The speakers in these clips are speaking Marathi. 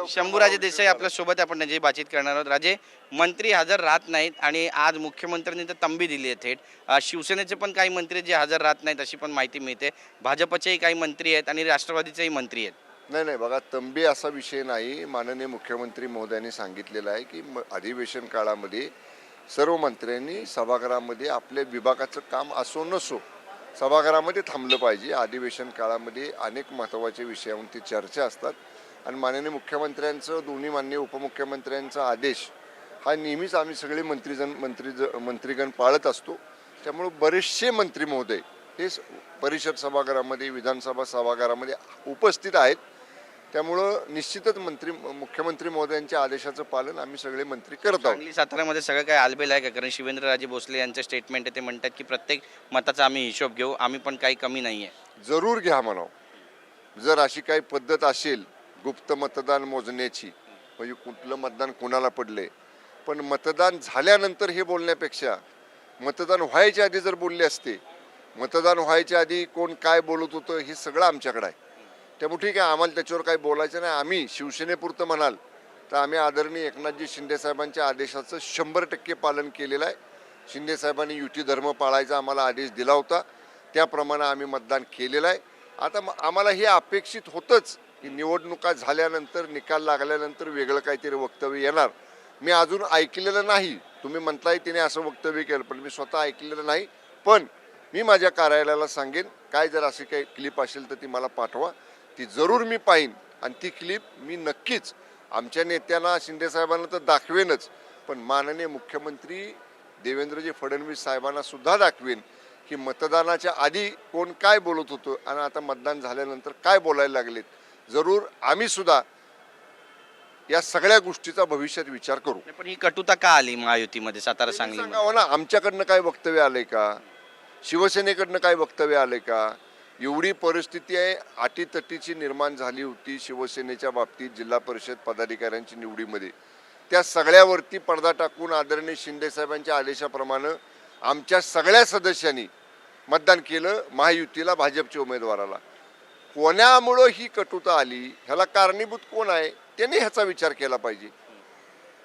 शंभूराजे देसाई आपल्या सोबत आपण त्याची बातचीत करणार आहोत. राजे, मंत्री हजर राहत नाहीत आणि आज मुख्यमंत्र्यांनी तर तंबी दिली आहे थेट. शिवसेनेचे पण काही मंत्री जे हजर राहत नाहीत अशी पण माहिती मिळते. भाजपचेही काही मंत्री आहेत आणि राष्ट्रवादीचेही मंत्री आहेत. नाही नाही, बघा, तंबी असा विषय नाही. माननीय मुख्यमंत्री महोदयांनी सांगितलेलं आहे की अधिवेशन काळामध्ये सर्व मंत्र्यांनी सभागृहामध्ये आपल्या विभागाचं काम असो नसो सभागृहामध्ये थांबलं पाहिजे. अधिवेशन काळामध्ये अनेक महत्त्वाच्या विषयांवरती चर्चा असतात आणि माननीय मुख्यमंत्र्यांचं, दोन्ही माननीय उपमुख्यमंत्र्यांचा आदेश हा नेहमीच आम्ही सगळे मंत्रीगण पाळत असतो. त्यामुळं बरेचसे मंत्री महोदय हे परिषद सभागृहामध्ये, विधानसभा सभागृहामध्ये उपस्थित आहेत. त्यामुळं निश्चितच मुख्यमंत्री महोदयांच्या आदेशाचं पालन आम्ही सगळे मंत्री करत आहोत. सांगली साताऱ्यामध्ये सगळं काय आलबेल आहे का? कारण शिवेंद्रराजे भोसले यांचं स्टेटमेंट आहे, ते म्हणतात की प्रत्येक मताचा आम्ही हिशोब घेऊ, आम्ही पण काही कमी नाही आहे. जरूर घ्या म्हणावं. जर अशी काही पद्धत असेल गुप्त मतदान मोजण्याची, म्हणजे कुठलं मतदान कोणाला पडले, पण मतदान झाल्यानंतर हे बोलण्यापेक्षा मतदान व्हायच्या आधी जर बोलले असते, मतदान व्हायच्या आधी कोण काय बोलत होतं हे सगळं आमच्याकडे आहे. त्यामुळे ठीक आहे, आम्हाला त्याच्यावर काही बोलायचं नाही. आम्ही शिवसेनेपुरतं म्हणाल तर आम्ही आदरणीय एकनाथजी शिंदेसाहेबांच्या आदेशाचं 100% पालन केलेलं आहे. शिंदेसाहेबांनी युती धर्म पाळायचा आम्हाला आदेश दिला होता, त्याप्रमाणे आम्ही मतदान केलेलं आहे. आता आम्हाला हे अपेक्षित होतंच की निवडणुका झाल्यानंतर, निकाल लागल्यानंतर वेगळं काहीतरी वक्तव्य येणार. मी अजून ऐकलेलं नाही. तुम्ही म्हटलाय तिने असं वक्तव्य केलं, पण मी स्वतः ऐकलेलं नाही. पण मी माझ्या कार्यालयाला सांगेन, काय जर अशी काही क्लिप असेल तर ती मला पाठवा, ती जरूर मी पाहीन आणि ती क्लिप मी नक्कीच आमच्या नेत्यांना, शिंदेसाहेबांना तर दाखवेनच, पण माननीय मुख्यमंत्री देवेंद्रजी फडणवीस साहेबांना सुद्धा दाखवेन की मतदानाच्या आधी कोण काय बोलत होतं आणि आता मतदान झाल्यानंतर काय बोलायला लागलेत. जरूर आम्ही सुद्धा या सगळ्या गोष्टीचा भविष्यात विचार करू. पण ही कटुता का आली महायुतीमध्ये सातारा सांगली? सांगावं ना, आमच्याकडनं काय वक्तव्य आलंय का? शिवसेनेकडनं काय वक्तव्य आलंय का? एवढी परिस्थिती आहे, अटीतटीची निर्माण झाली होती शिवसेनेच्या बाबतीत जिल्हा परिषद पदाधिकाऱ्यांची निवडीमध्ये. त्या सगळ्यावरती पडदा टाकून आदरणीय शिंदेसाहेबांच्या आदेशाप्रमाणे आमच्या सगळ्या सदस्यांनी मतदान केलं महायुतीला, भाजपच्या उमेदवाराला. कोणामुळं ही कटुता आली, ह्याला कारणीभूत कोण आहे, त्याने ह्याचा विचार केला पाहिजे.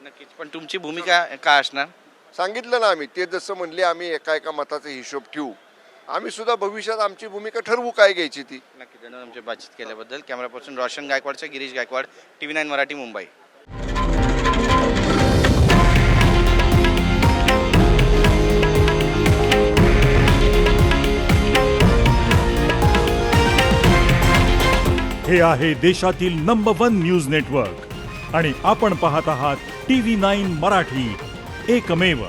नक्कीच. पण तुमची भूमिका काय असणार? सांगितलं ना आम्ही, ते जसं म्हणले आम्ही एका मताचा हिशोब ठेवू, आम्ही सुद्धा भविष्यात आमची भूमिका ठरवू काय घ्यायची ती. नक्की. धन्यवाद आमची बातचीत केल्याबद्दल. कॅमेरा पर्सन रोशन गायकवाडचा गिरीश गायकवाड, TV9 मराठी, मुंबई. हे आहे देशातील नंबर 1 न्यूज नेटवर्क आणि आपण पाहत आहात TV9 मराठी, एकमेव.